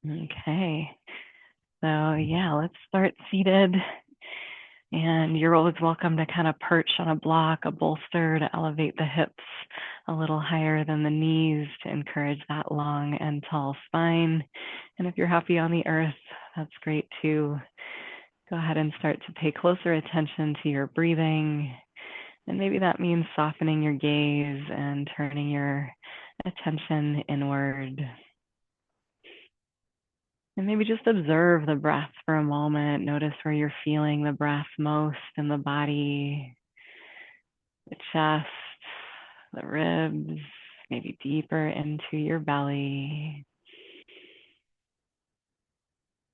Okay. So yeah, let's start seated. And you're always welcome to kind of perch on a block, a bolster to elevate the hips a little higher than the knees to encourage that long and tall spine. And if you're happy on the earth, that's great too. Go ahead and start to pay closer attention to your breathing. And maybe that means softening your gaze and turning your attention inward. And maybe just observe the breath for a moment. Notice where you're feeling the breath most in the body, the chest, the ribs, maybe deeper into your belly.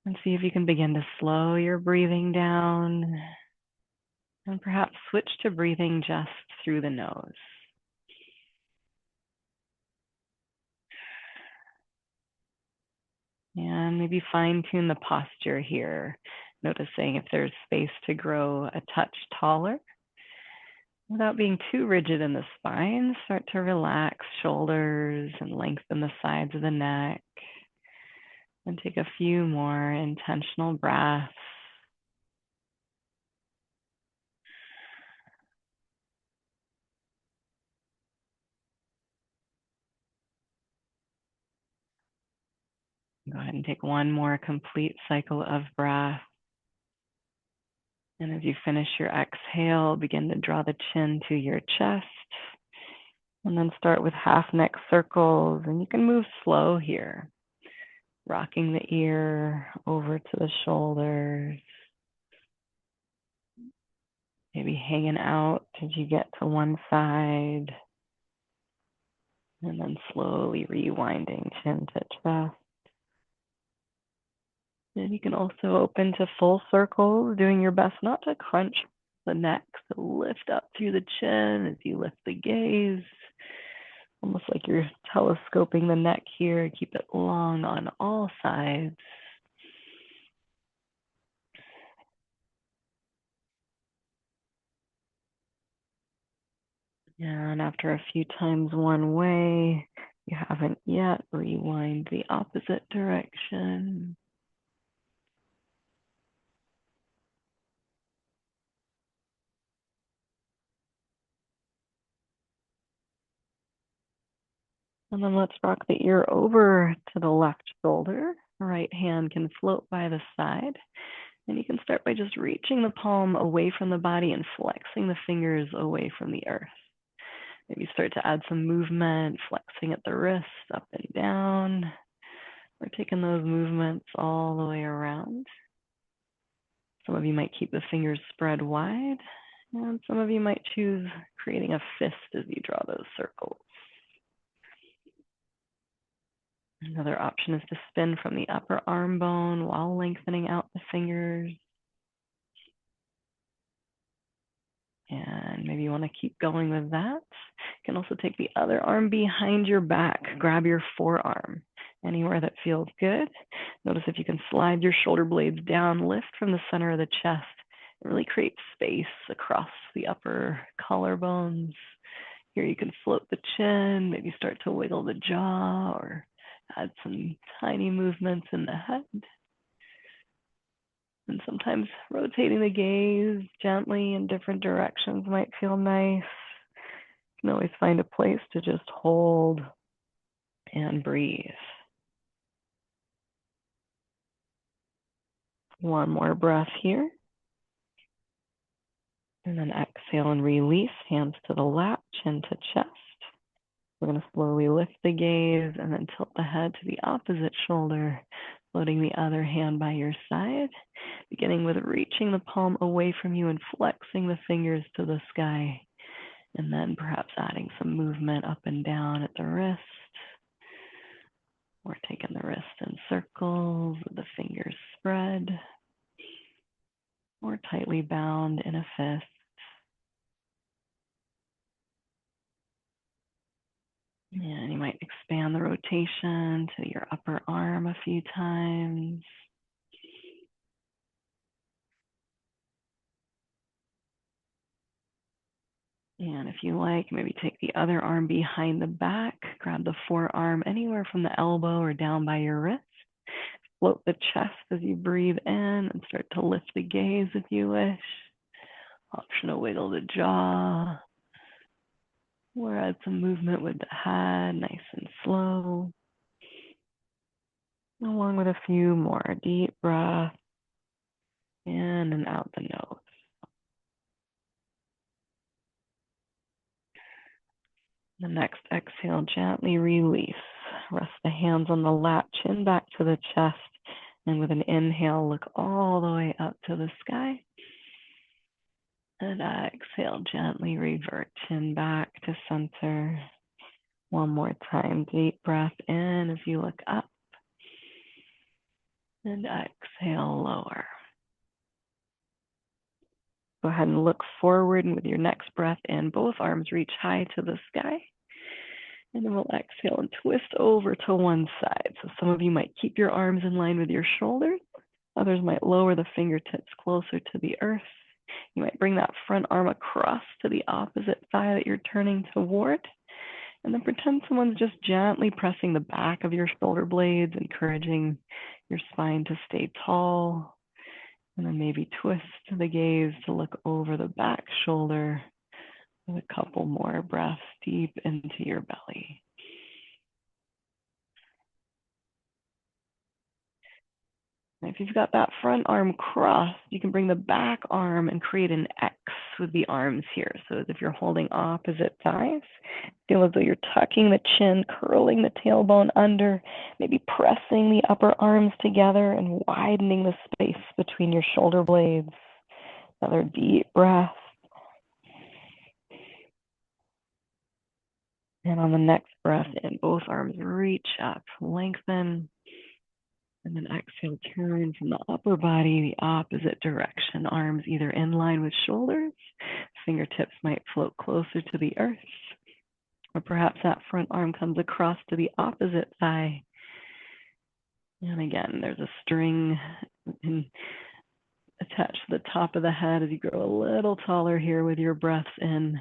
And see if you can begin to slow your breathing down and perhaps switch to breathing just through the nose. And maybe fine tune the posture here, noticing if there's space to grow a touch taller. Without being too rigid in the spine, start to relax shoulders and lengthen the sides of the neck. And take a few more intentional breaths. Go ahead and take one more complete cycle of breath. And as you finish your exhale, begin to draw the chin to your chest. And then start with half neck circles. And you can move slow here, rocking the ear over to the shoulders. Maybe hanging out as you get to one side. And then slowly rewinding chin to chest. And you can also open to full circles, doing your best not to crunch the neck. So lift up through the chin as you lift the gaze, almost like you're telescoping the neck here. Keep it long on all sides. And after a few times one way, you haven't yet, rewind the opposite direction. And then let's rock the ear over to the left shoulder. Right hand can float by the side. And you can start by just reaching the palm away from the body and flexing the fingers away from the earth. Maybe start to add some movement, flexing at the wrist, up and down. We're taking those movements all the way around. Some of you might keep the fingers spread wide, and some of you might choose creating a fist as you draw those circles. Another option is to spin from the upper arm bone while lengthening out the fingers. And maybe you want to keep going with that. You can also take the other arm behind your back. Grab your forearm anywhere that feels good. Notice if you can slide your shoulder blades down, lift from the center of the chest, and really create space across the upper collarbones. Here you can float the chin, maybe start to wiggle the jaw or add some tiny movements in the head. And sometimes rotating the gaze gently in different directions might feel nice. You can always find a place to just hold and breathe. One more breath here. And then exhale and release, hands to the lap, chin to chest. We're going to slowly lift the gaze and then tilt the head to the opposite shoulder, floating the other hand by your side, beginning with reaching the palm away from you and flexing the fingers to the sky. And then perhaps adding some movement up and down at the wrist. Or taking the wrist in circles with the fingers spread. Or tightly bound in a fist. And you might expand the rotation to your upper arm a few times. And if you like, maybe take the other arm behind the back, grab the forearm anywhere from the elbow or down by your wrist. float the chest as you breathe in and start to lift the gaze if you wish. Option to wiggle the jaw or add some movement with the head, nice and slow. Along with a few more deep breaths in and out the nose. The next exhale, gently release. Rest the hands on the lap, chin back to the chest. And with an inhale, look all the way up to the sky. And exhale, gently revert, chin back to center. One more time, deep breath in as you look up. And exhale, lower. Go ahead and look forward, and with your next breath in, both arms reach high to the sky. And then we'll exhale and twist over to one side. So some of you might keep your arms in line with your shoulders. Others might lower the fingertips closer to the earth. You might bring that front arm across to the opposite thigh that you're turning toward. And then pretend someone's just gently pressing the back of your shoulder blades, encouraging your spine to stay tall. And then maybe twist the gaze to look over the back shoulder with a couple more breaths deep into your belly. And if you've got that front arm crossed, you can bring the back arm and create an X with the arms here. So as if you're holding opposite thighs, feel as though you're tucking the chin, curling the tailbone under, maybe pressing the upper arms together and widening the space between your shoulder blades. Another deep breath. And on the next breath in, both arms reach up, lengthen. And then exhale, turn from the upper body the opposite direction. Arms either in line with shoulders, fingertips might float closer to the earth, or perhaps that front arm comes across to the opposite thigh. And again, there's a string attached to the top of the head as you grow a little taller here with your breaths in,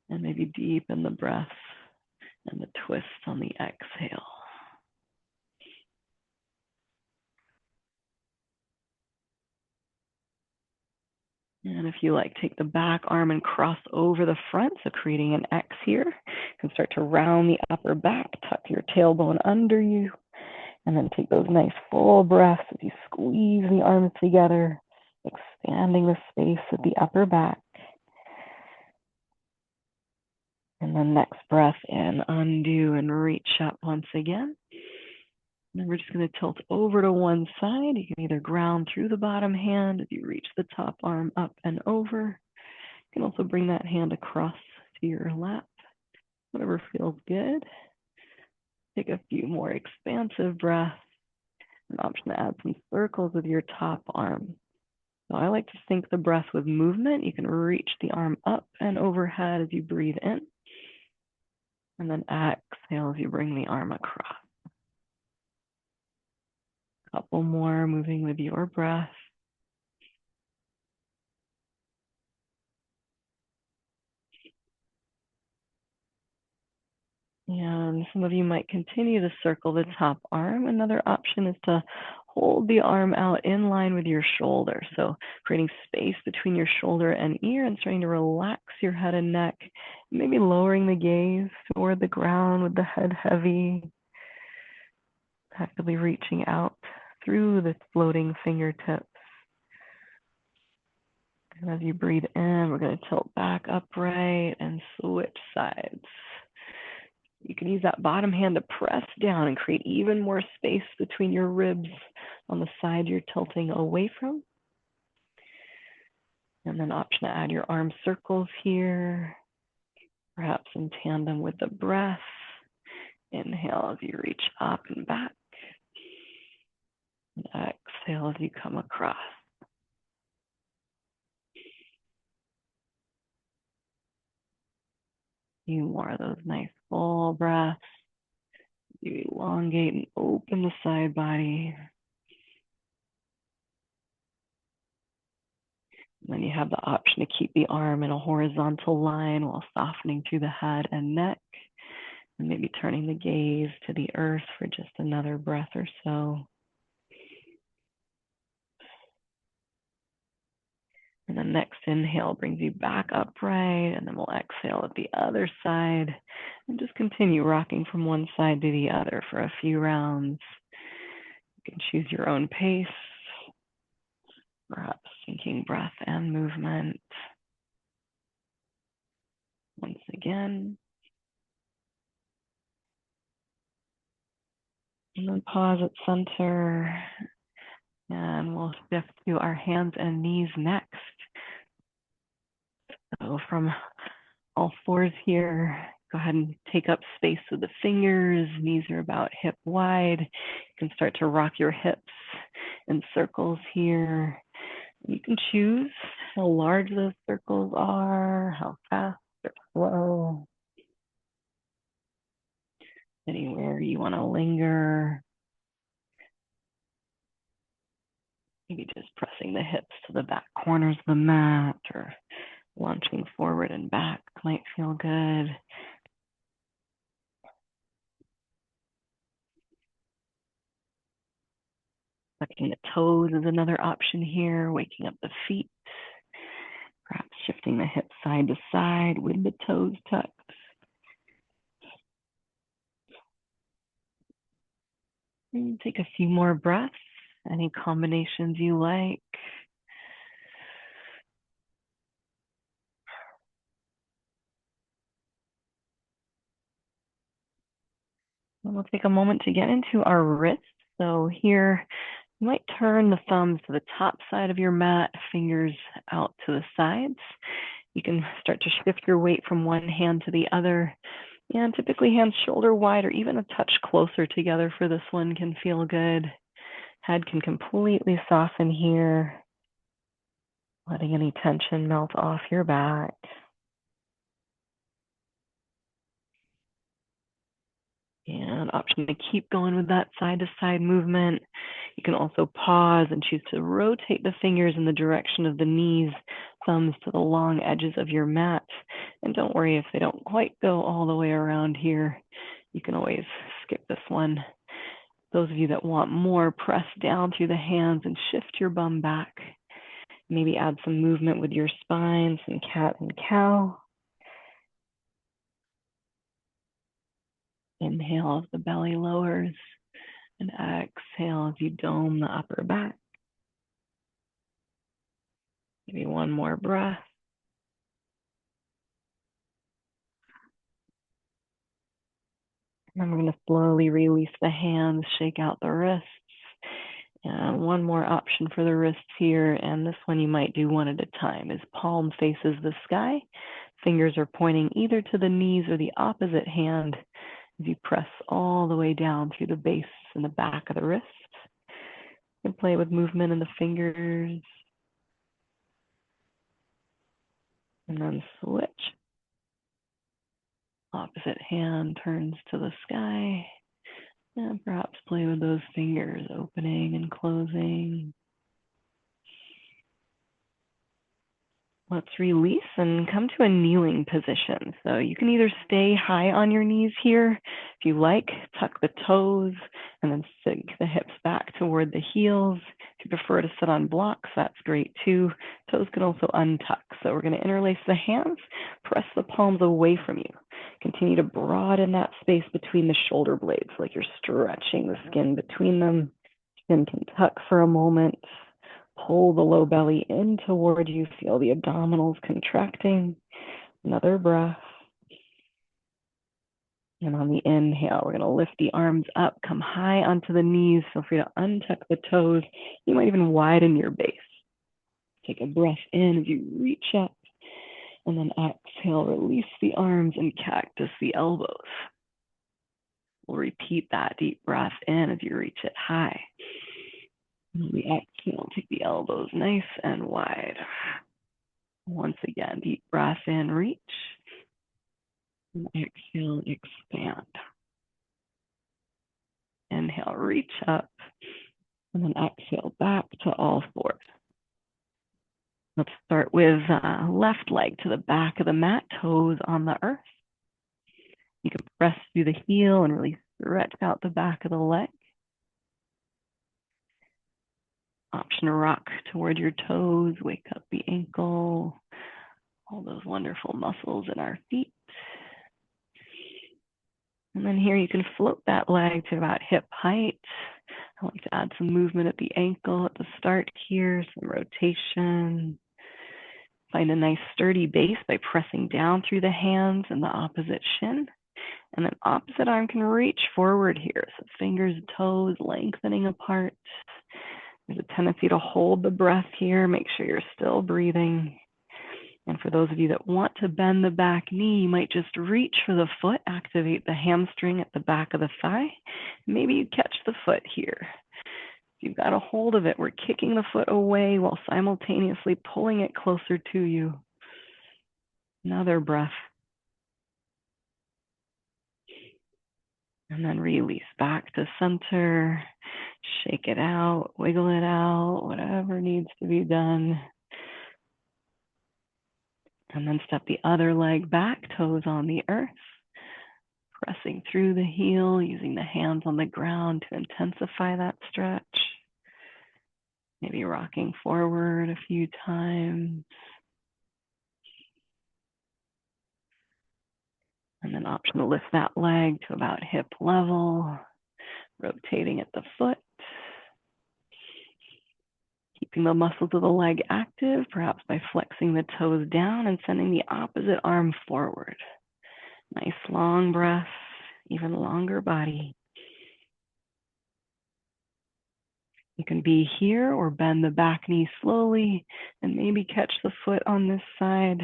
and maybe deepen the breath and the twist on the exhale. And if you like, take the back arm and cross over the front, so creating an X here. You can start to round the upper back, tuck your tailbone under you, and then take those nice full breaths as you squeeze the arms together, expanding the space at the upper back. And then next breath in, undo and reach up once again. And then we're just going to tilt over to one side. You can either ground through the bottom hand as you reach the top arm up and over. You can also bring that hand across to your lap, whatever feels good. Take a few more expansive breaths. An option to add some circles with your top arm. So I like to sync the breath with movement. You can reach the arm up and overhead as you breathe in. And then exhale as you bring the arm across. Couple more, moving with your breath. And some of you might continue to circle the top arm. Another option is to hold the arm out in line with your shoulder. So creating space between your shoulder and ear and starting to relax your head and neck. Maybe lowering the gaze toward the ground with the head heavy. Actively reaching out through the floating fingertips. And as you breathe in, we're going to tilt back upright and switch sides. You can use that bottom hand to press down and create even more space between your ribs on the side you're tilting away from. And then option to add your arm circles here, perhaps in tandem with the breath. Inhale as you reach up and back. And exhale as you come across. Few more of those nice full breaths. You elongate and open the side body. And then you have the option to keep the arm in a horizontal line while softening through the head and neck. And maybe turning the gaze to the earth for just another breath or so. And the next inhale brings you back upright, and then we'll exhale at the other side. And just continue rocking from one side to the other for a few rounds. You can choose your own pace, perhaps syncing breath and movement. Once again. And then pause at center. And we'll shift to our hands and knees next. So from all fours here, go ahead and take up space with the fingers. Knees are about hip wide. You can start to rock your hips in circles here. You can choose how large those circles are, how fast or slow. Anywhere you want to linger. Maybe just pressing the hips to the back corners of the mat or launching forward and back might feel good. Tucking the toes is another option here, waking up the feet. Perhaps shifting the hips side to side with the toes tucked. And take a few more breaths, any combinations you like. And we'll take a moment to get into our wrists. So here, you might turn the thumbs to the top side of your mat, fingers out to the sides. You can start to shift your weight from one hand to the other. And typically hands shoulder wide or even a touch closer together for this one can feel good. Head can completely soften here, letting any tension melt off your back. And option to keep going with that side to side movement. You can also pause and choose to rotate the fingers in the direction of the knees, thumbs to the long edges of your mat. And don't worry if they don't quite go all the way around here. You can always skip this one. Those of you that want more, press down through the hands and shift your bum back. Maybe add some movement with your spine, some cat and cow. Inhale as the belly lowers, and exhale as you dome the upper back. Maybe one more breath. And we're going to slowly release the hands, shake out the wrists. And one more option for the wrists here, and this one you might do one at a time, is palm faces the sky. Fingers are pointing either to the knees or the opposite hand as you press all the way down through the base and the back of the wrist. You can play with movement in the fingers. And then switch. Opposite hand turns to the sky. And perhaps play with those fingers opening and closing. Let's release and come to a kneeling position. So you can either stay high on your knees here, if you like, tuck the toes and then sink the hips back toward the heels. If you prefer to sit on blocks, that's great too. Toes can also untuck. So we're going to interlace the hands, press the palms away from you. Continue to broaden that space between the shoulder blades, like you're stretching the skin between them. Chin can tuck for a moment. Pull the low belly in toward you. Feel the abdominals contracting. Another breath. And on the inhale, we're going to lift the arms up, come high onto the knees. Feel free to untuck the toes. You might even widen your base. Take a breath in as you reach up. And then exhale, release the arms and cactus the elbows. We'll repeat that deep breath in as you reach it high. And we exhale, take the elbows nice and wide. Once again, deep breath in, reach. And exhale, expand. Inhale, reach up. And then exhale back to all fours. Let's start with left leg to the back of the mat, toes on the earth. You can press through the heel and really stretch out the back of the leg. Option to rock toward your toes, wake up the ankle, all those wonderful muscles in our feet. And then here you can float that leg to about hip height. I like to add some movement at the ankle at the start here, some rotation. Find a nice sturdy base by pressing down through the hands and the opposite shin. And then opposite arm can reach forward here. So fingers, toes lengthening apart. There's a tendency to hold the breath here. Make sure you're still breathing. And for those of you that want to bend the back knee, you might just reach for the foot, activate the hamstring at the back of the thigh. Maybe you catch the foot here. If you've got a hold of it, we're kicking the foot away while simultaneously pulling it closer to you. Another breath. And then release back to center. Shake it out, wiggle it out, whatever needs to be done. And then step the other leg back, toes on the earth. Pressing through the heel, using the hands on the ground to intensify that stretch. Maybe rocking forward a few times. And then option to lift that leg to about hip level, rotating at the foot. Keeping the muscles of the leg active, perhaps by flexing the toes down and sending the opposite arm forward. Nice long breath, even longer body. You can be here or bend the back knee slowly and maybe catch the foot on this side.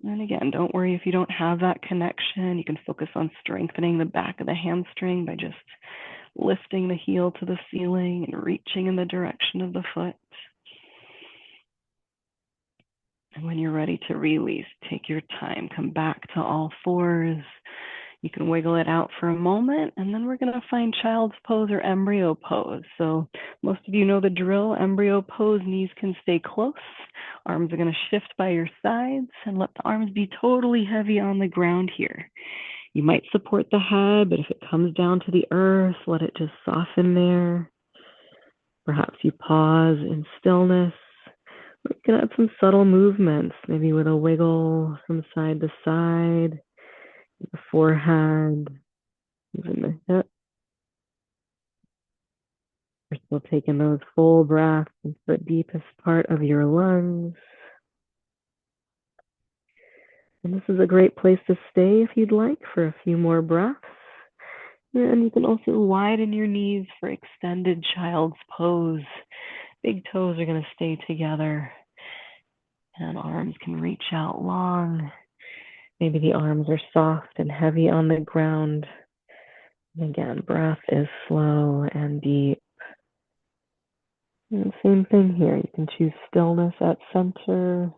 And again, don't worry if you don't have that connection. You can focus on strengthening the back of the hamstring by just lifting the heel to the ceiling and reaching in the direction of the foot. And when you're ready to release, take your time, come back to all fours. You can wiggle it out for a moment, and then we're going to find child's pose or embryo pose. So most of you know the drill. Embryo pose, knees can stay close. Arms are going to shift by your sides, and let the arms be totally heavy on the ground here. You might support the head, but if it comes down to the earth, let it just soften there. Perhaps you pause in stillness. We can add some subtle movements, maybe with a wiggle from side to side, the forehead, even the hip. We're still taking those full breaths into the deepest part of your lungs. And this is a great place to stay if you'd like for a few more breaths. And you can also widen your knees for extended child's pose. Big toes are going to stay together. And arms can reach out long. Maybe the arms are soft and heavy on the ground. And again, breath is slow and deep. And same thing here. You can choose stillness at center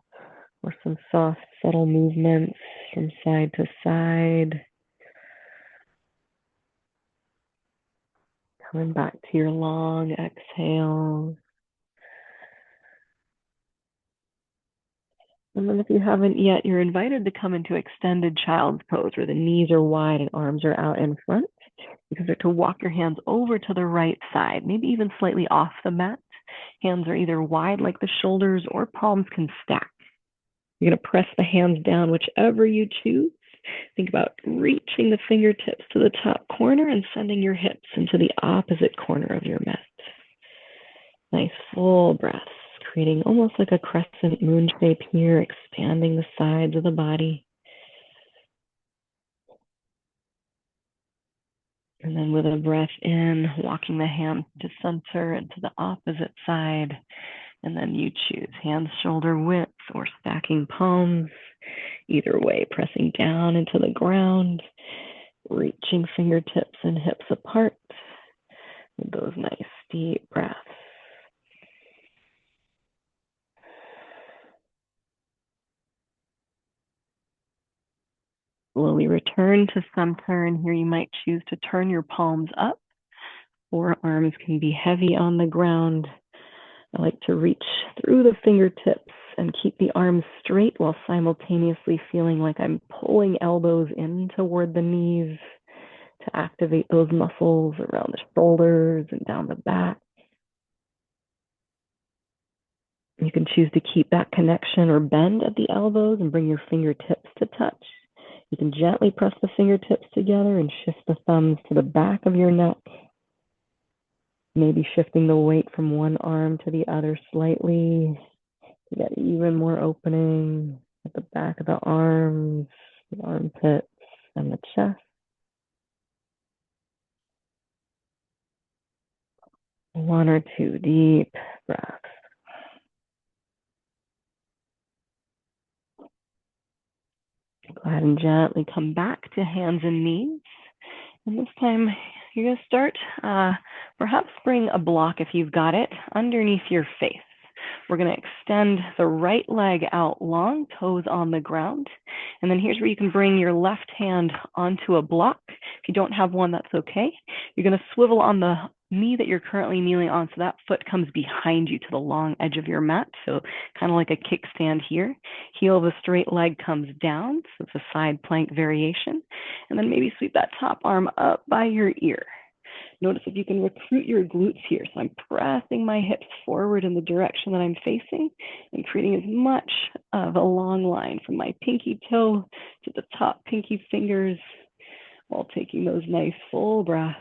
or some soft, subtle movements from side to side. Coming back to your long exhale. And then if you haven't yet, you're invited to come into extended child's pose where the knees are wide and arms are out in front. You can start to walk your hands over to the right side, maybe even slightly off the mat. Hands are either wide like the shoulders or palms can stack. You're going to press the hands down, whichever you choose. Think about reaching the fingertips to the top corner and sending your hips into the opposite corner of your mat. Nice full breaths, creating almost like a crescent moon shape here, expanding the sides of the body. And then with a breath in, walking the hands to center and to the opposite side. And then you choose hands shoulder width or stacking palms. Either way, pressing down into the ground, reaching fingertips and hips apart with those nice deep breaths. Slowly return to center, and here you might choose to turn your palms up, or arms can be heavy on the ground. I like to reach through the fingertips and keep the arms straight while simultaneously feeling like I'm pulling elbows in toward the knees to activate those muscles around the shoulders and down the back. You can choose to keep that connection or bend at the elbows and bring your fingertips to touch. You can gently press the fingertips together and shift the thumbs to the back of your neck, maybe shifting the weight from one arm to the other slightly to get even more opening at the back of the arms, the armpits, and the chest. One or two deep breaths. Go ahead and gently come back to hands and knees. And this time, you're going to start, perhaps bring a block, if you've got it, underneath your face. We're going to extend the right leg out long, toes on the ground. And then here's where you can bring your left hand onto a block. If you don't have one, that's okay. You're going to swivel on the knee that you're currently kneeling on, so that foot comes behind you to the long edge of your mat. So kind of like a kickstand here. Heel of the straight leg comes down, so it's a side plank variation. And then maybe sweep that top arm up by your ear. Notice if you can recruit your glutes here. So I'm pressing my hips forward in the direction that I'm facing and creating as much of a long line from my pinky toe to the top pinky fingers while taking those nice full breaths.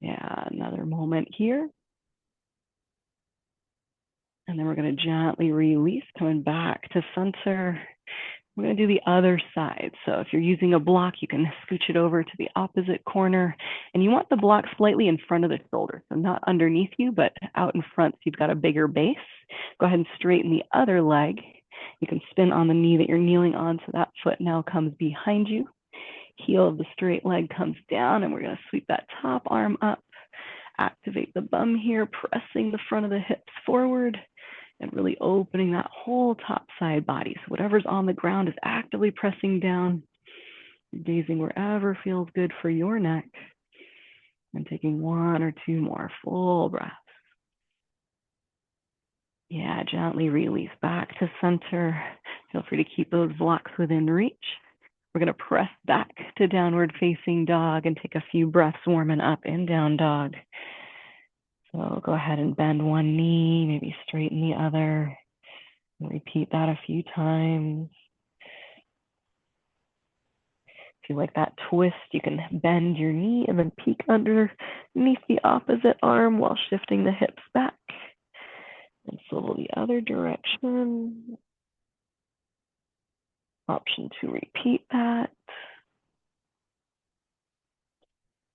Yeah, another moment here. And then we're going to gently release, coming back to center. We're going to do the other side. So if you're using a block, you can scooch it over to the opposite corner. And you want the block slightly in front of the shoulder. So not underneath you, but out in front so you've got a bigger base. Go ahead and straighten the other leg. You can spin on the knee that you're kneeling on so that foot now comes behind you. Heel of the straight leg comes down, and we're going to sweep that top arm up. Activate the bum here, pressing the front of the hips forward and really opening that whole top side body. So whatever's on the ground is actively pressing down, gazing wherever feels good for your neck, and taking one or two more full breaths. Yeah, gently release back to center. Feel free to keep those blocks within reach. We're going to press back to downward facing dog and take a few breaths warming up in down dog. So go ahead and bend one knee, maybe straighten the other. And repeat that a few times. If you like that twist, you can bend your knee and then peek underneath the opposite arm while shifting the hips back. And swivel the other direction. Option to repeat that.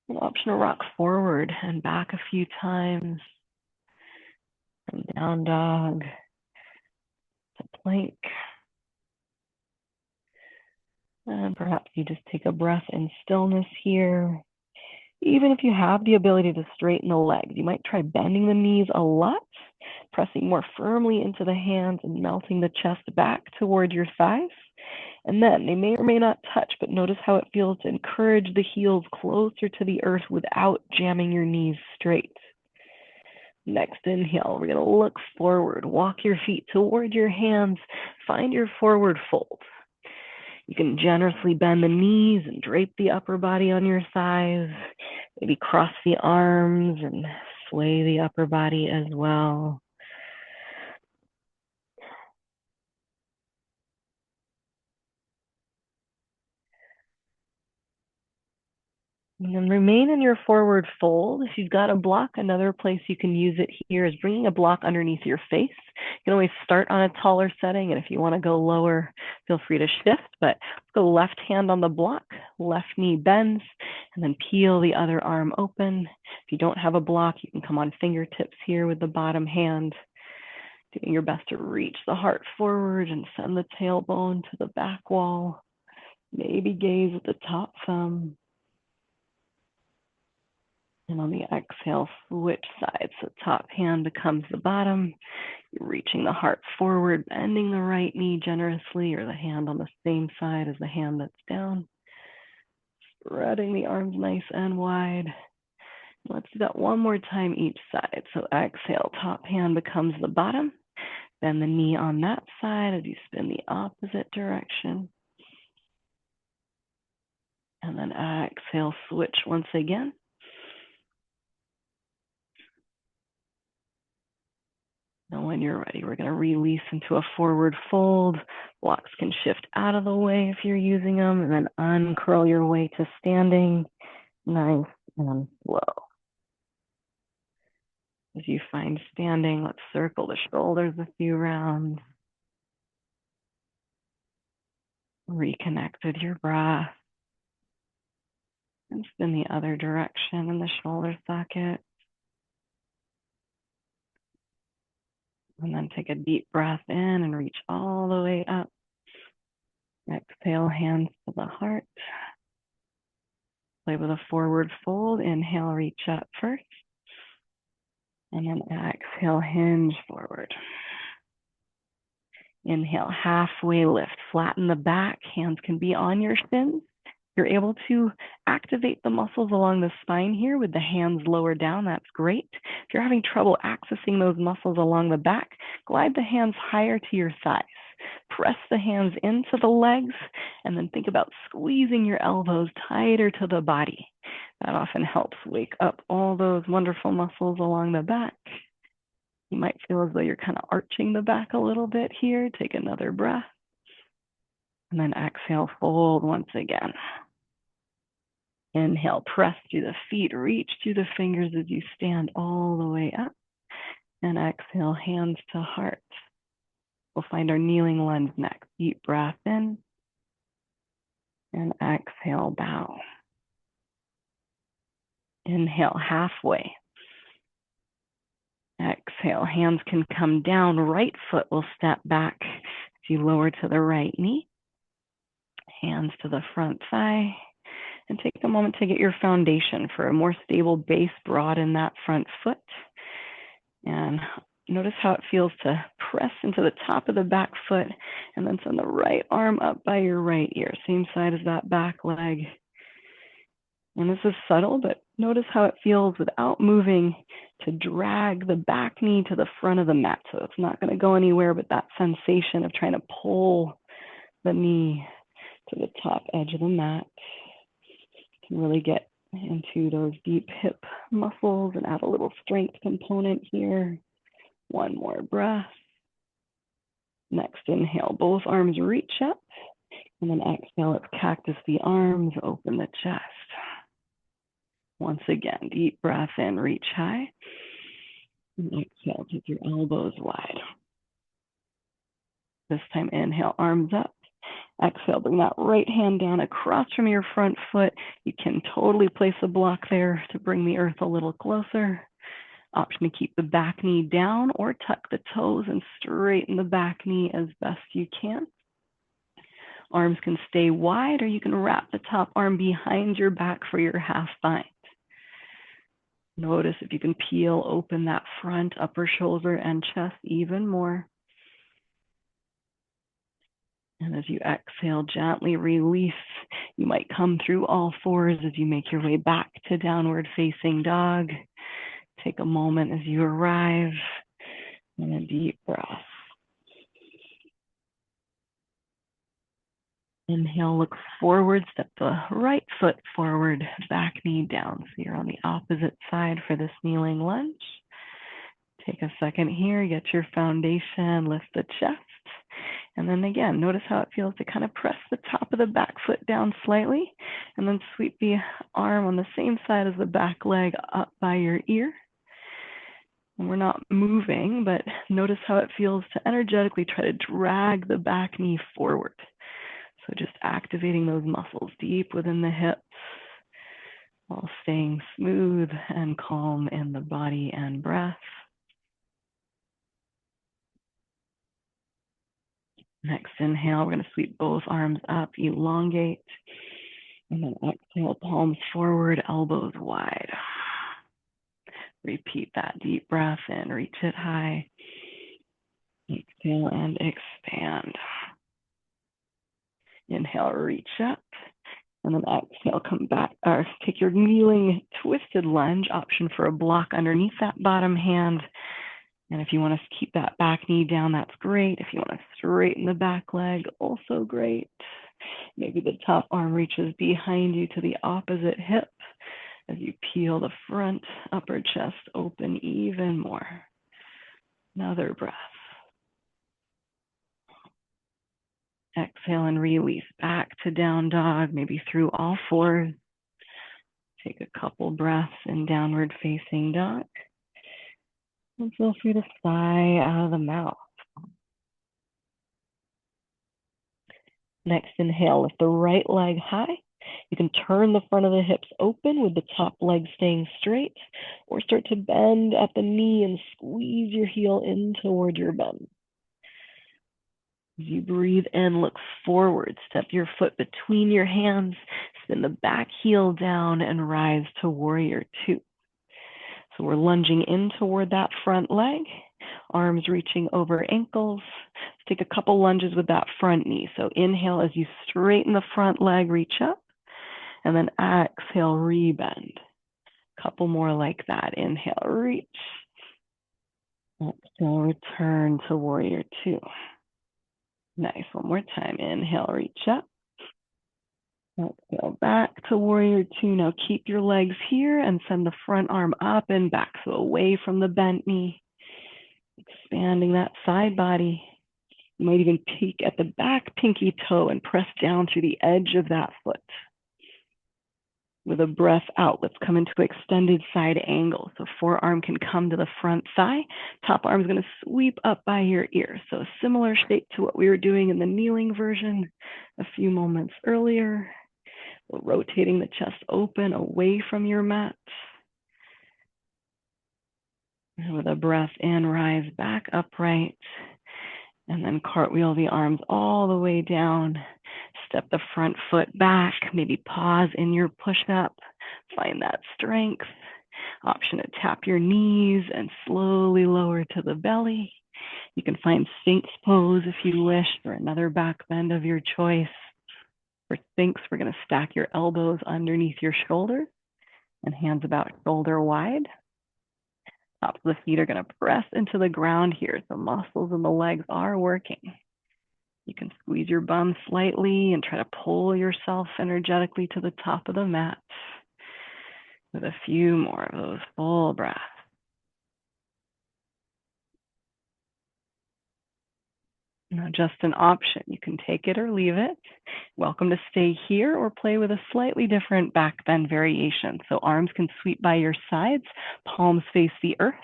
An option to rock forward and back a few times. From down dog to plank. And perhaps you just take a breath in stillness here. Even if you have the ability to straighten the legs, you might try bending the knees a lot, pressing more firmly into the hands and melting the chest back toward your thighs. And then they may or may not touch, but notice how it feels to encourage the heels closer to the earth without jamming your knees straight. Next inhale, we're going to look forward, walk your feet toward your hands, find your forward fold. You can generously bend the knees and drape the upper body on your thighs. Maybe cross the arms and sway the upper body as well. And then remain in your forward fold. If you've got a block, another place you can use it here is bringing a block underneath your face. You can always start on a taller setting, and if you want to go lower, feel free to shift. But go left hand on the block, left knee bends, and then peel the other arm open. If you don't have a block, you can come on fingertips here with the bottom hand, doing your best to reach the heart forward and send the tailbone to the back wall. Maybe gaze at the top thumb. And on the exhale, switch sides. So top hand becomes the bottom. You're reaching the heart forward, bending the right knee generously, or the hand on the same side as the hand that's down. Spreading the arms nice and wide. Let's do that one more time each side. So exhale, top hand becomes the bottom. Bend the knee on that side as you spin the opposite direction. And then exhale, switch once again. Now when you're ready, we're going to release into a forward fold. Blocks can shift out of the way if you're using them, and then uncurl your way to standing, nice and slow. As you find standing, let's circle the shoulders a few rounds. Reconnect with your breath. And spin the other direction in the shoulder socket. And then take a deep breath in and reach all the way up. Exhale, hands to the heart. Play with a forward fold. Inhale, reach up first. And then exhale, hinge forward. Inhale, halfway lift. Flatten the back. Hands can be on your shins. You're able to activate the muscles along the spine here with the hands lower down. That's great. If you're having trouble accessing those muscles along the back, glide the hands higher to your thighs. Press the hands into the legs, and then think about squeezing your elbows tighter to the body. That often helps wake up all those wonderful muscles along the back. You might feel as though you're kind of arching the back a little bit here. Take another breath. And then exhale, fold once again. Inhale, press through the feet, reach through the fingers as you stand all the way up. And exhale, hands to heart. We'll find our kneeling lunge next. Deep breath in. And exhale, bow. Inhale, halfway. Exhale, hands can come down. Right foot will step back as you lower to the right knee. Hands to the front thigh. And take a moment to get your foundation for a more stable base. Broaden that front foot. And notice how it feels to press into the top of the back foot and then send the right arm up by your right ear. Same side as that back leg. And this is subtle, but notice how it feels without moving to drag the back knee to the front of the mat. So it's not going to go anywhere, but that sensation of trying to pull the knee to the top edge of the mat can really get into those deep hip muscles and add a little strength component here. One more breath. Next inhale, both arms reach up. And then exhale, let's cactus the arms, open the chest. Once again, deep breath in, reach high. And exhale, take your elbows wide. This time, inhale, arms up. Exhale, bring that right hand down across from your front foot. You can totally place a block there to bring the earth a little closer. Option to keep the back knee down or tuck the toes and straighten the back knee as best you can. Arms can stay wide, or you can wrap the top arm behind your back for your half bind. Notice if you can peel open that front, upper shoulder, and chest even more. And as you exhale, gently release. You might come through all fours as you make your way back to downward facing dog. Take a moment as you arrive, and a deep breath. Inhale, look forward, step the right foot forward, back knee down. So you're on the opposite side for this kneeling lunge. Take a second here, get your foundation, lift the chest. And then again, notice how it feels to kind of press the top of the back foot down slightly, and then sweep the arm on the same side as the back leg up by your ear. And we're not moving, but notice how it feels to energetically try to drag the back knee forward. So just activating those muscles deep within the hips while staying smooth and calm in the body and breath. Next inhale, we're going to sweep both arms up, elongate, and then exhale, palms forward, elbows wide. Repeat that deep breath in, reach it high. Exhale and expand. Inhale, reach up, and then exhale, come back, or take your kneeling twisted lunge, option for a block underneath that bottom hand. And if you want to keep that back knee down, that's great. If you want to straighten the back leg, also great. Maybe the top arm reaches behind you to the opposite hip as you peel the front upper chest open even more. Another breath. Exhale and release back to down dog, maybe through all fours. Take a couple breaths in downward facing dog. And feel free to sigh out of the mouth. Next, inhale, lift the right leg high. You can turn the front of the hips open with the top leg staying straight, or start to bend at the knee and squeeze your heel in toward your bum. As you breathe in, look forward, step your foot between your hands, spin the back heel down and rise to warrior two. So we're lunging in toward that front leg, arms reaching over ankles. Take a couple lunges with that front knee. So inhale as you straighten the front leg, reach up, and then exhale, rebend. Couple more like that. Inhale, reach. Exhale, return to warrior two. Nice. One more time. Inhale, reach up. Exhale, back to warrior two. Now keep your legs here and send the front arm up and back. So away from the bent knee. Expanding that side body. You might even peek at the back pinky toe and press down through the edge of that foot. With a breath out, let's come into extended side angle. So forearm can come to the front thigh. Top arm is going to sweep up by your ear. So a similar shape to what we were doing in the kneeling version a few moments earlier. We're rotating the chest open away from your mat. And with a breath in, rise back upright. And then cartwheel the arms all the way down. Step the front foot back. Maybe pause in your push-up. Find that strength. Option to tap your knees and slowly lower to the belly. You can find Sphinx pose if you wish, or another back bend of your choice. For Sphinx, we're going to stack your elbows underneath your shoulders and hands about shoulder wide. Tops of the feet are going to press into the ground here. So muscles in the legs are working. You can squeeze your bum slightly and try to pull yourself energetically to the top of the mat with a few more of those full breaths. Now, just an option. You can take it or leave it. Welcome to stay here or play with a slightly different back bend variation. So arms can sweep by your sides, palms face the earth.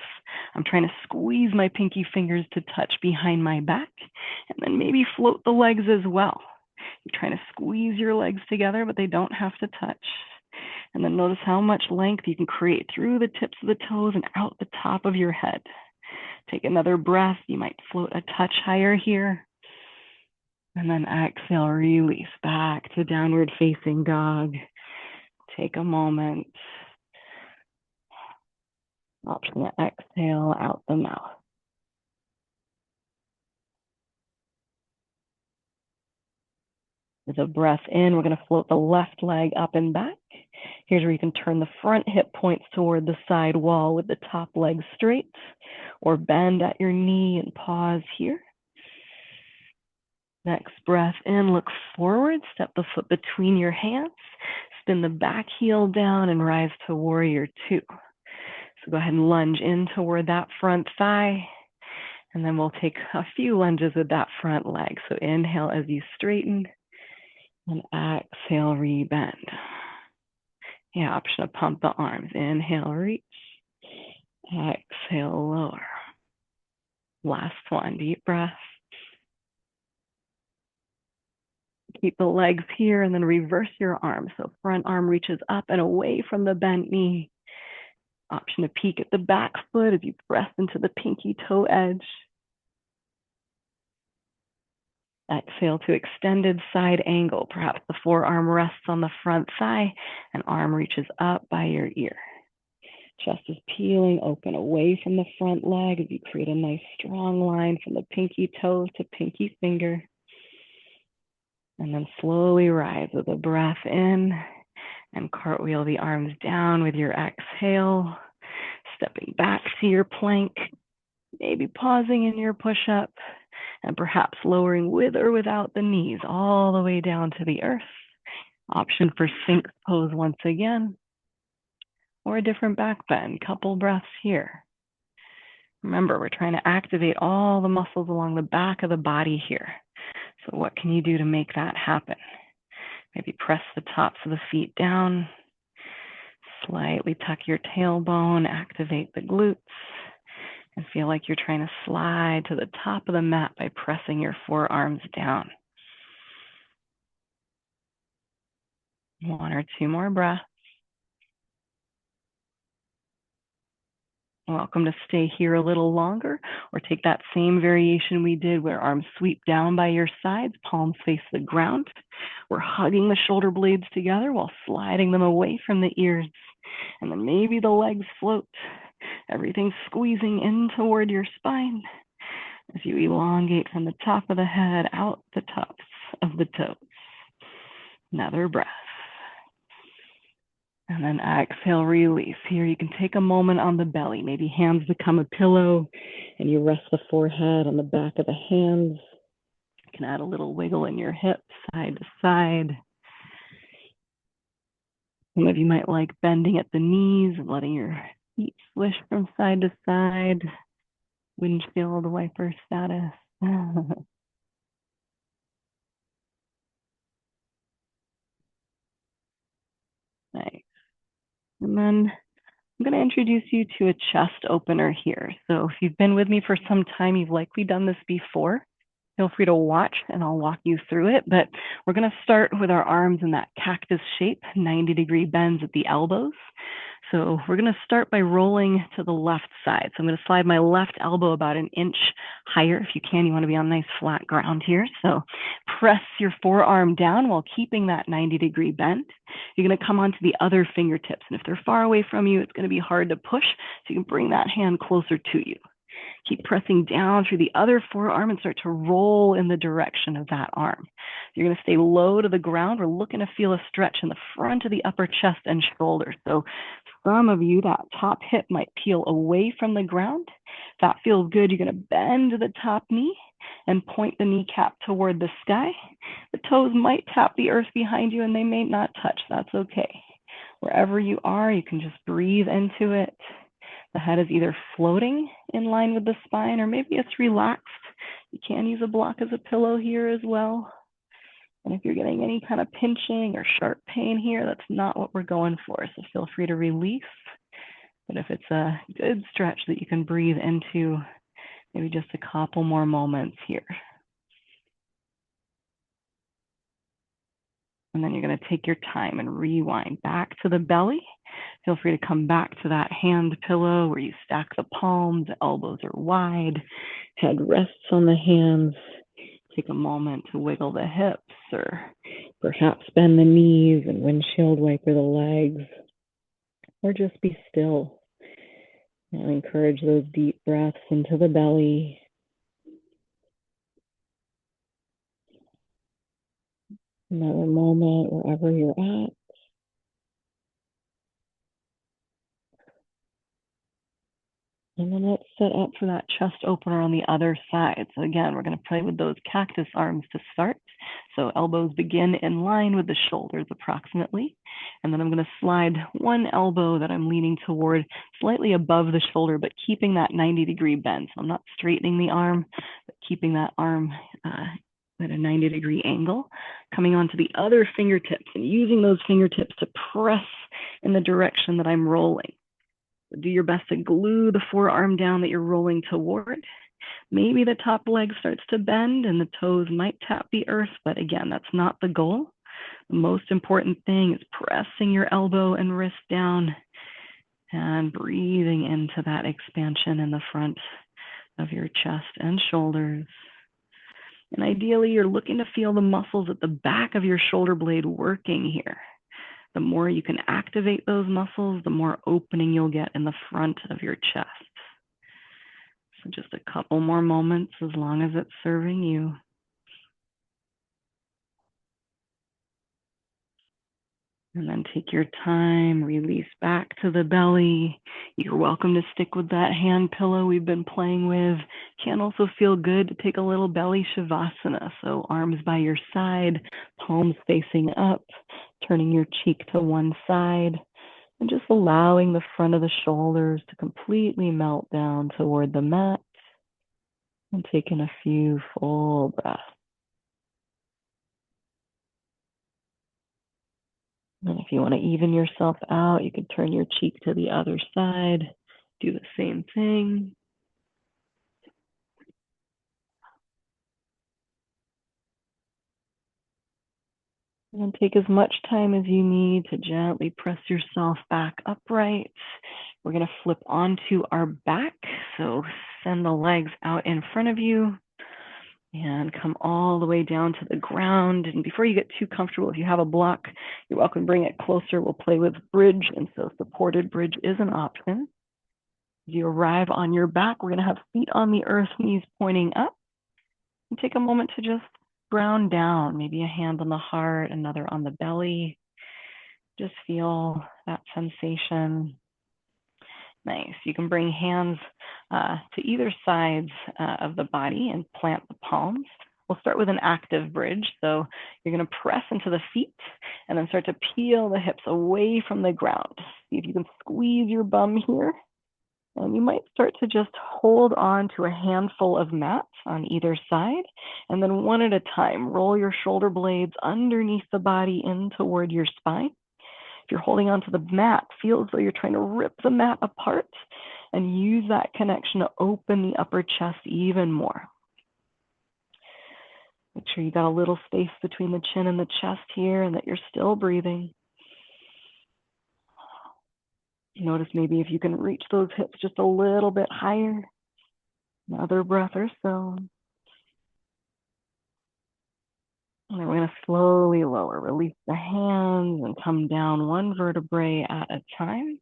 I'm trying to squeeze my pinky fingers to touch behind my back, and then maybe float the legs as well. You're trying to squeeze your legs together, but they don't have to touch. And then notice how much length you can create through the tips of the toes and out the top of your head. Take another breath. You might float a touch higher here. And then exhale, release back to downward facing dog. Take a moment. Option to exhale out the mouth. With a breath in, we're going to float the left leg up and back. Here's where you can turn the front hip points toward the side wall with the top leg straight, or bend at your knee and pause here. Next breath in, look forward, step the foot between your hands, spin the back heel down and rise to warrior two. So go ahead and lunge in toward that front thigh, and then we'll take a few lunges with that front leg. So inhale as you straighten, and exhale, rebend. Yeah, option to pump the arms. Inhale, reach. Exhale, lower. Last one, deep breath. Keep the legs here and then reverse your arm. So front arm reaches up and away from the bent knee. Option to peek at the back foot as you press into the pinky toe edge. Exhale to extended side angle. Perhaps the forearm rests on the front thigh and arm reaches up by your ear. Chest is peeling open away from the front leg as you create a nice strong line from the pinky toe to pinky finger. And then slowly rise with a breath in and cartwheel the arms down with your exhale, stepping back to your plank, maybe pausing in your push-up, and perhaps lowering with or without the knees all the way down to the earth. Option for Sphinx pose once again, or a different back bend, couple breaths here. Remember, we're trying to activate all the muscles along the back of the body here. So what can you do to make that happen? Maybe press the tops of the feet down, slightly tuck your tailbone, activate the glutes, and feel like you're trying to slide to the top of the mat by pressing your forearms down. 1 or 2 more breaths. Welcome to stay here a little longer, or take that same variation we did where arms sweep down by your sides, palms face the ground. We're hugging the shoulder blades together while sliding them away from the ears. And then maybe the legs float. Everything's squeezing in toward your spine as you elongate from the top of the head out the tops of the toes. Another breath. And then exhale, release. Here you can take a moment on the belly. Maybe hands become a pillow and you rest the forehead on the back of the hands. You can add a little wiggle in your hips, side to side. Some of you might like bending at the knees and letting your feet swish from side to side. Windshield wiper status. Nice. And then I'm going to introduce you to a chest opener here. So if you've been with me for some time, you've likely done this before. Feel free to watch and I'll walk you through it. But we're going to start with our arms in that cactus shape, 90-degree bends at the elbows. So we're going to start by rolling to the left side. So I'm going to slide my left elbow about an inch higher. If you can, you want to be on nice flat ground here. So press your forearm down while keeping that 90-degree bend. You're going to come onto the other fingertips. And if they're far away from you, it's going to be hard to push. So you can bring that hand closer to you. Keep pressing down through the other forearm and start to roll in the direction of that arm. You're going to stay low to the ground. We're looking to feel a stretch in the front of the upper chest and shoulders. So some of you, that top hip might peel away from the ground. If that feels good, you're going to bend the top knee and point the kneecap toward the sky. The toes might tap the earth behind you and they may not touch. That's okay. Wherever you are, you can just breathe into it. The head is either floating in line with the spine or maybe it's relaxed. You can use a block as a pillow here as well. And if you're getting any kind of pinching or sharp pain here, that's not what we're going for. So feel free to release. But if it's a good stretch that you can breathe into, maybe just a couple more moments here. And then you're going to take your time and rewind back to the belly. Feel free to come back to that hand pillow where you stack the palms, the elbows are wide, head rests on the hands. Take a moment to wiggle the hips or perhaps bend the knees and windshield wiper the legs, or just be still and encourage those deep breaths into the belly. Another moment wherever you're at. And then let's set up for that chest opener on the other side. So again, we're going to play with those cactus arms to start. So elbows begin in line with the shoulders approximately. And then I'm going to slide one elbow that I'm leaning toward slightly above the shoulder, but keeping that 90-degree bend. So I'm not straightening the arm, but keeping that arm at a 90-degree angle, coming onto the other fingertips and using those fingertips to press in the direction that I'm rolling. Do your best to glue the forearm down that you're rolling toward. Maybe the top leg starts to bend and the toes might tap the earth, but again, that's not the goal. The most important thing is pressing your elbow and wrist down and breathing into that expansion in the front of your chest and shoulders. And ideally, you're looking to feel the muscles at the back of your shoulder blade working here. The more you can activate those muscles, the more opening you'll get in the front of your chest. So just a couple more moments as long as it's serving you. And then take your time, release back to the belly. You're welcome to stick with that hand pillow we've been playing with. Can also feel good to take a little belly shavasana. So arms by your side, palms facing up, turning your cheek to one side. And just allowing the front of the shoulders to completely melt down toward the mat. And taking a few full breaths. And if you want to even yourself out, you can turn your cheek to the other side. Do the same thing. And take as much time as you need to gently press yourself back upright. We're going to flip onto our back. So send the legs out in front of you and come all the way down to the ground. And before you get too comfortable, if you have a block, you're welcome to bring it closer. We'll play with bridge. And so supported bridge is an option. As you arrive on your back, we're going to have feet on the earth, knees pointing up. And take a moment to just ground down, maybe a hand on the heart, another on the belly. Just feel that sensation. Nice. You can bring hands to either sides of the body and plant the palms. We'll start with an active bridge. So you're going to press into the feet and then start to peel the hips away from the ground. See if you can squeeze your bum here. And you might start to just hold on to a handful of mats on either side. And then one at a time, roll your shoulder blades underneath the body in toward your spine. If you're holding onto the mat, feel as though you're trying to rip the mat apart and use that connection to open the upper chest even more. Make sure you got a little space between the chin and the chest here and that you're still breathing. Notice maybe if you can reach those hips just a little bit higher. Another breath or so. And then we're going to slowly lower, release the hands and come down one vertebrae at a time.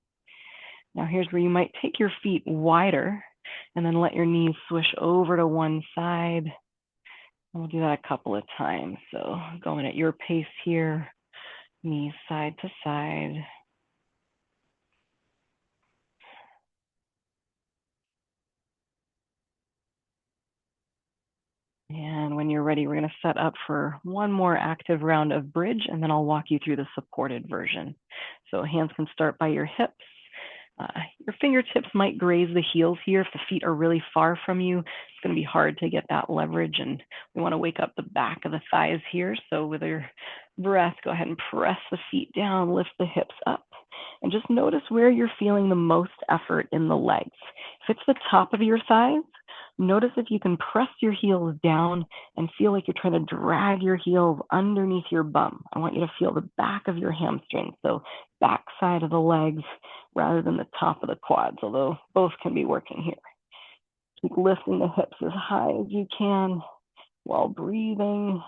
Now here's where you might take your feet wider and then let your knees swish over to one side. And we'll do that a couple of times. So going at your pace here, knees side to side. And when you're ready, we're going to set up for one more active round of bridge, and then I'll walk you through the supported version. So hands can start by your hips. Your fingertips might graze the heels here. If the feet are really far from you, it's going to be hard to get that leverage, and we want to wake up the back of the thighs here. So with your breath, go ahead and press the feet down, lift the hips up, and just notice where you're feeling the most effort in the legs. If it's the top of your thighs, notice if you can press your heels down and feel like you're trying to drag your heels underneath your bum. I want you to feel the back of your hamstrings, so back side of the legs rather than the top of the quads, although both can be working here. Keep lifting the hips as high as you can while breathing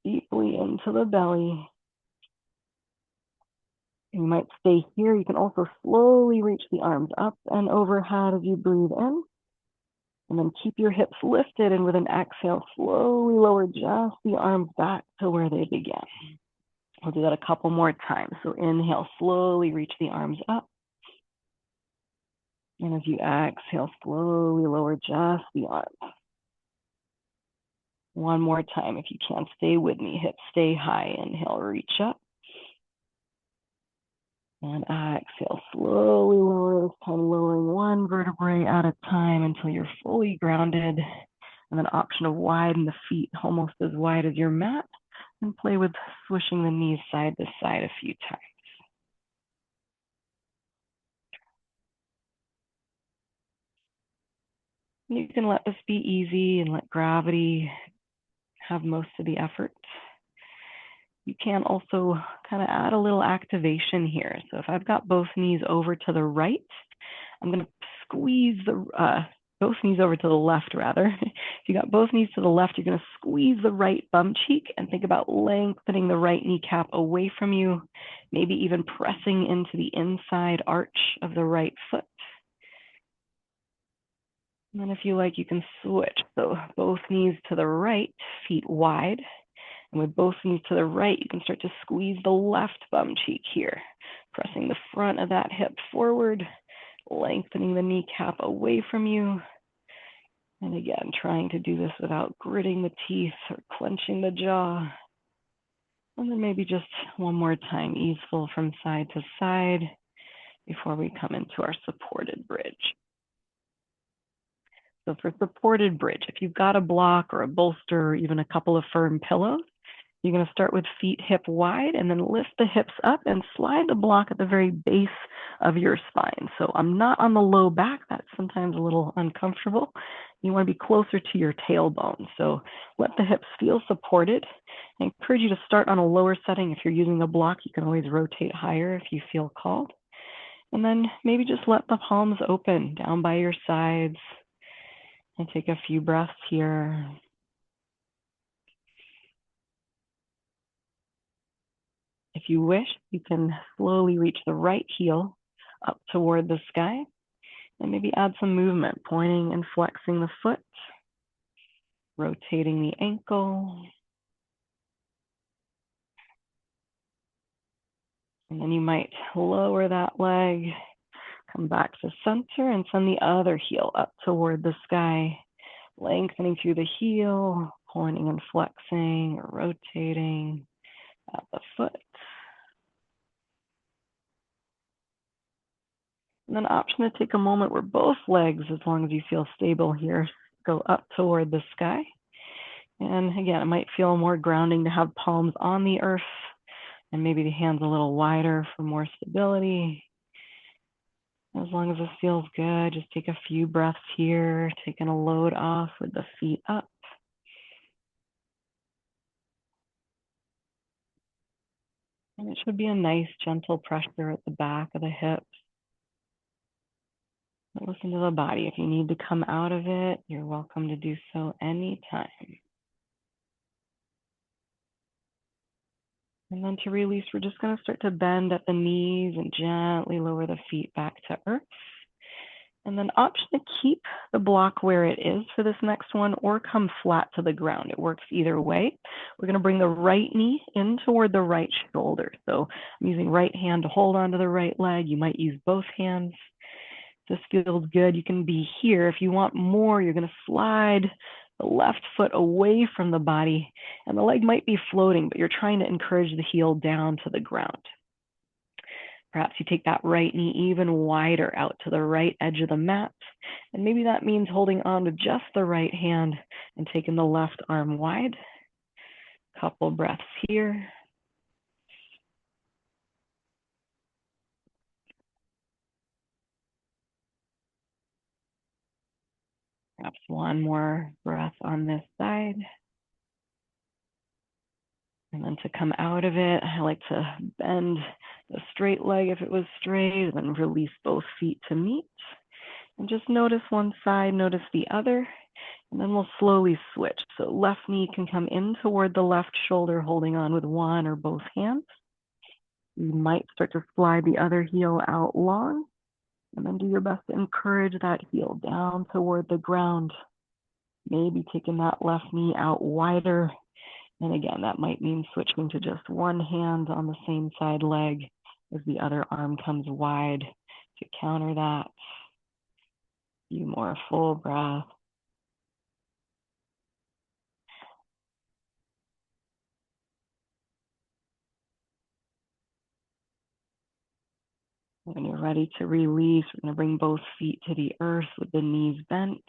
deeply into the belly. You might stay here. You can also slowly reach the arms up and overhead as you breathe in. And then keep your hips lifted, and with an exhale, slowly lower just the arms back to where they began. We'll do that a couple more times. So inhale, slowly reach the arms up. And as you exhale, slowly lower just the arms. One more time, if you can, stay with me. Hips stay high. Inhale, reach up. And exhale, slowly lower, this time lowering one vertebrae at a time until you're fully grounded. And then option to widen the feet almost as wide as your mat and play with swishing the knees side to side a few times. You can let this be easy and let gravity have most of the effort. You can also kind of add a little activation here. So if I've got both knees over to the right, I'm going to squeeze both knees over to the left, rather. If you got both knees to the left, you're going to squeeze the right bum cheek and think about lengthening the right kneecap away from you, maybe even pressing into the inside arch of the right foot. And then if you like, you can switch. So both knees to the right, feet wide. And with both knees to the right, you can start to squeeze the left bum cheek here, pressing the front of that hip forward, lengthening the kneecap away from you. And again, trying to do this without gritting the teeth or clenching the jaw. And then maybe just one more time, easeful from side to side. before we come into our supported bridge. So for supported bridge, if you've got a block or a bolster or even a couple of firm pillows, you're going to start with feet hip wide and then lift the hips up and slide the block at the very base of your spine. So I'm not on the low back. That's sometimes a little uncomfortable. You want to be closer to your tailbone. So let the hips feel supported. I encourage you to start on a lower setting. If you're using a block, you can always rotate higher if you feel called. And then maybe just let the palms open down by your sides and take a few breaths here. If you wish, you can slowly reach the right heel up toward the sky and maybe add some movement, pointing and flexing the foot, rotating the ankle. And then you might lower that leg, come back to center and send the other heel up toward the sky, lengthening through the heel, pointing and flexing or rotating at the foot. And then option to take a moment where both legs, as long as you feel stable here, go up toward the sky. And again, it might feel more grounding to have palms on the earth and maybe the hands a little wider for more stability. As long as this feels good, just take a few breaths here, taking a load off with the feet up. And it should be a nice, gentle pressure at the back of the hips. But listen to the body. If you need to come out of it, you're welcome to do so anytime. And then to release, we're just going to start to bend at the knees and gently lower the feet back to earth. And then option to keep the block where it is for this next one or come flat to the ground. It works either way. We're going to bring the right knee in toward the right shoulder. So I'm using right hand to hold onto the right leg. You might use both hands. This feels good. You can be here. If you want more, you're going to slide the left foot away from the body, and the leg might be floating, but you're trying to encourage the heel down to the ground. Perhaps you take that right knee even wider out to the right edge of the mat, and maybe that means holding on to just the right hand and taking the left arm wide. Couple breaths here. Perhaps one more breath on this side. And then to come out of it, I like to bend the straight leg if it was straight, and then release both feet to meet. And just notice one side, notice the other, and then we'll slowly switch. So left knee can come in toward the left shoulder, holding on with one or both hands. You might start to slide the other heel out long, and then do your best to encourage that heel down toward the ground. Maybe taking that left knee out wider. And again, that might mean switching to just one hand on the same side leg as the other arm comes wide to counter that. A few more full breaths. When you're ready to release, we're going to bring both feet to the earth with the knees bent.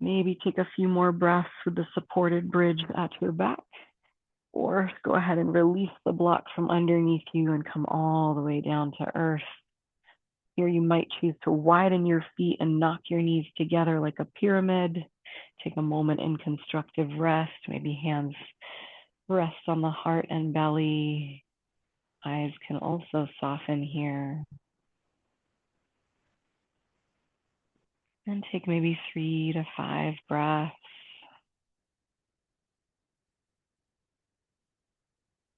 Maybe take a few more breaths with the supported bridge at your back. Or go ahead and release the block from underneath you and come all the way down to earth. Here you might choose to widen your feet and knock your knees together like a pyramid. Take a moment in constructive rest. Maybe hands rest on the heart and belly. Eyes can also soften here. And take maybe 3 to 5 breaths.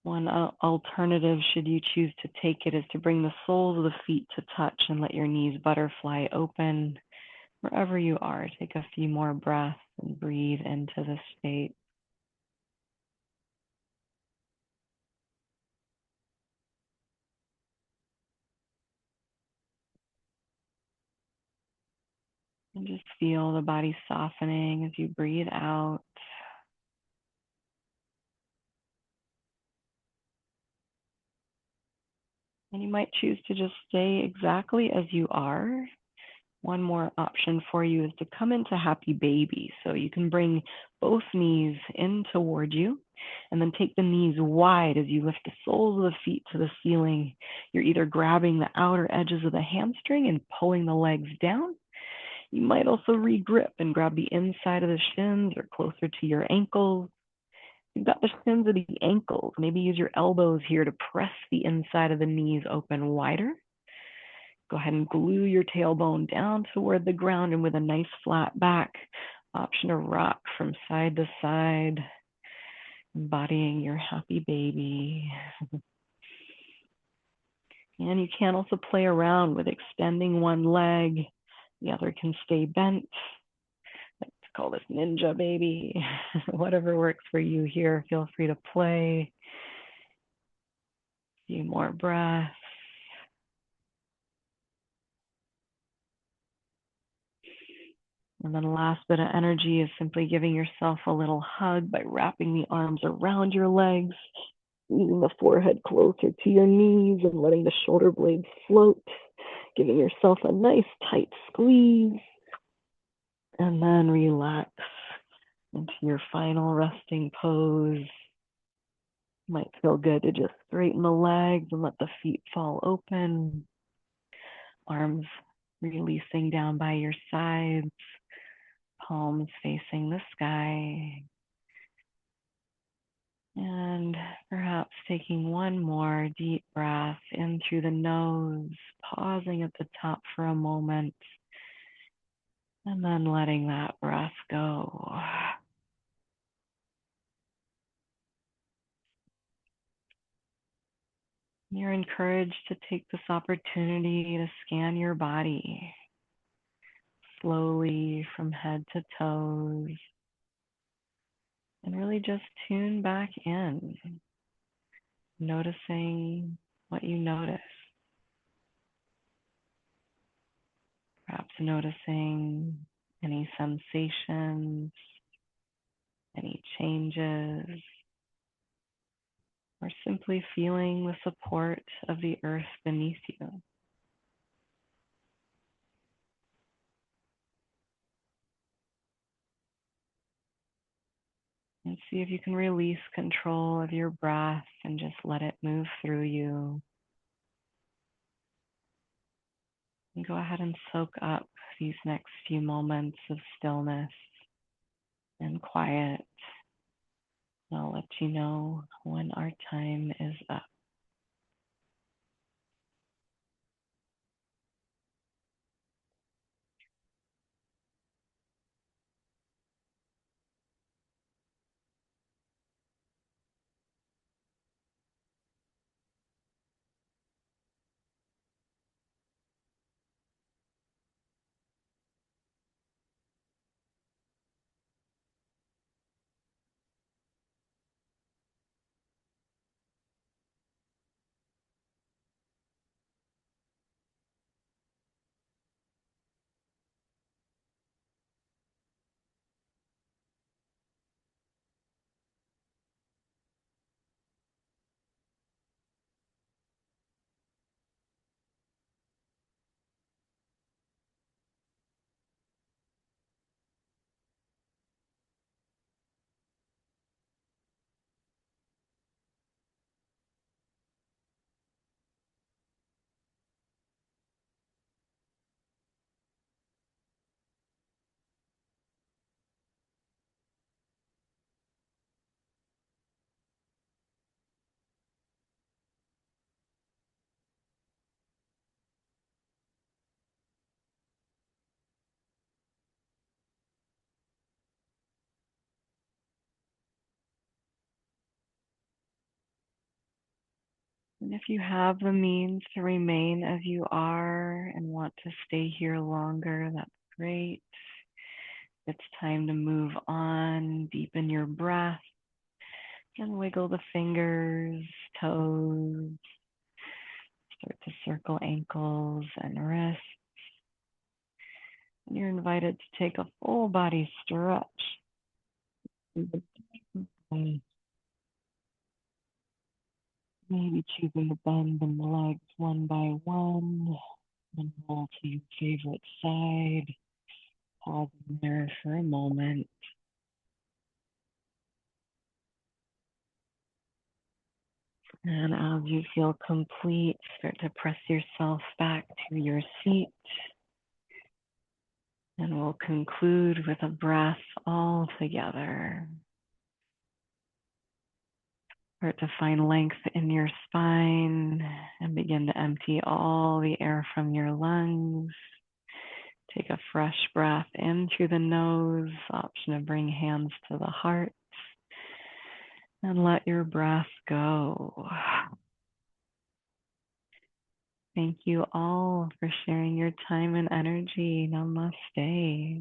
One alternative, should you choose to take it, is to bring the soles of the feet to touch and let your knees butterfly open. Wherever you are, take a few more breaths and breathe into this state. And just feel the body softening as you breathe out. And you might choose to just stay exactly as you are. One more option for you is to come into happy baby. So you can bring both knees in toward you and then take the knees wide as you lift the soles of the feet to the ceiling. You're either grabbing the outer edges of the hamstring and pulling the legs down. You might also regrip and grab the inside of the shins or closer to your ankles. You've got the shins of the ankles. Maybe use your elbows here to press the inside of the knees open wider. Go ahead and glue your tailbone down toward the ground, and with a nice flat back, option to rock from side to side, embodying your happy baby. And you can also play around with extending one leg. The other can stay bent. Let's call this ninja baby. Whatever works for you here. Feel free to play. A few more breaths. And then the last bit of energy is simply giving yourself a little hug by wrapping the arms around your legs, squeezing the forehead closer to your knees and letting the shoulder blades float, giving yourself a nice tight squeeze. And then relax into your final resting pose. Might feel good to just straighten the legs and let the feet fall open. Arms releasing down by your sides, palms facing the sky. And perhaps taking one more deep breath in through the nose, pausing at the top for a moment, and then letting that breath go. You're encouraged to take this opportunity to scan your body slowly from head to toes and really just tune back in, noticing what you notice. Perhaps noticing any sensations, any changes, or simply feeling the support of the earth beneath you. And see if you can release control of your breath and just let it move through you. And go ahead and soak up these next few moments of stillness and quiet. I'll let you know when our time is up. And if you have the means to remain as you are and want to stay here longer, that's great. It's time to move on, deepen your breath, and wiggle the fingers, toes, start to circle ankles and wrists. And you're invited to take a full body stretch. Maybe choosing to bend the legs one by one and roll to your favorite side. Pausing there for a moment. And as you feel complete, start to press yourself back to your seat. And we'll conclude with a breath all together. Start to find length in your spine and begin to empty all the air from your lungs. Take a fresh breath in through the nose, option to bring hands to the heart, and let your breath go. Thank you all for sharing your time and energy. Namaste.